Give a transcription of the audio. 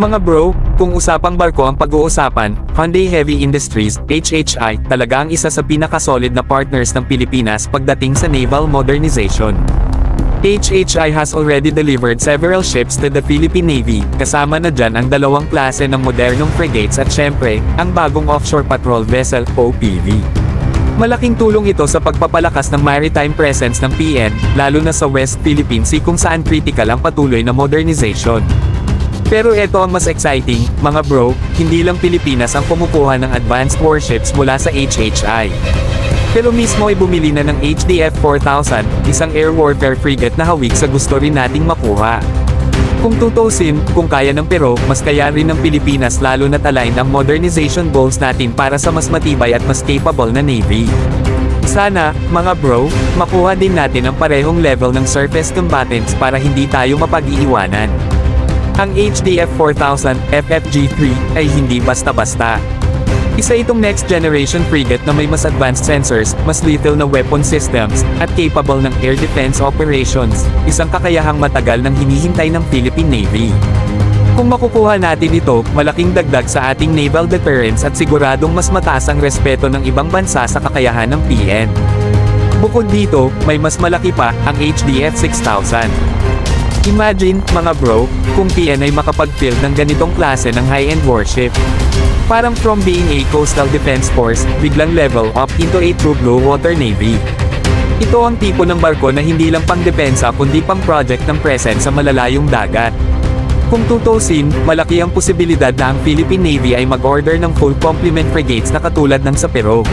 Mga bro, kung usapang barko ang pag-uusapan, Hyundai Heavy Industries, HHI, talaga ang isa sa pinakasolid na partners ng Pilipinas pagdating sa naval modernization. HHI has already delivered several ships to the Philippine Navy, kasama na dyan ang dalawang klase ng modernong frigates at syempre, ang bagong offshore patrol vessel, OPV. Malaking tulong ito sa pagpapalakas ng maritime presence ng PN, lalo na sa West Philippine Sea kung saan critical ang patuloy na modernization. Pero ito ang mas exciting, mga bro, hindi lang Pilipinas ang kumukuha ng advanced warships mula sa HHI. Pero mismo ay bumili na ng HDF 4000, isang air warfare frigate na hawig sa gusto rin nating makuha. Kung tutusin, kung kaya ng Pero, mas kaya rin ng Pilipinas lalo na't aligned ang modernization goals natin para sa mas matibay at mas capable na Navy. Sana, mga bro, makuha din natin ang parehong level ng surface combatants para hindi tayo mapag-iiwanan. Ang HDF 4000, FFG-3, ay hindi basta-basta. Isa itong next generation frigate na may mas advanced sensors, mas lethal na weapon systems, at capable ng air defense operations, isang kakayahang matagal nang hinihintay ng Philippine Navy. Kung makukuha natin ito, malaking dagdag sa ating naval deterrence at siguradong mas mataas ang respeto ng ibang bansa sa kakayahan ng PN. Bukod dito, may mas malaki pa, ang HDF 6000. Imagine, mga bro, kung PN ay makapag-field ng ganitong klase ng high-end warship. Parang from being a coastal defense force, biglang level up into a true blue water navy. Ito ang tipo ng barko na hindi lang pang-depensa kundi pang-project ng presence sa malalayong dagat. Kung tutusin, malaki ang posibilidad na ang Philippine Navy ay mag-order ng full complement frigates na katulad ng sa Pero.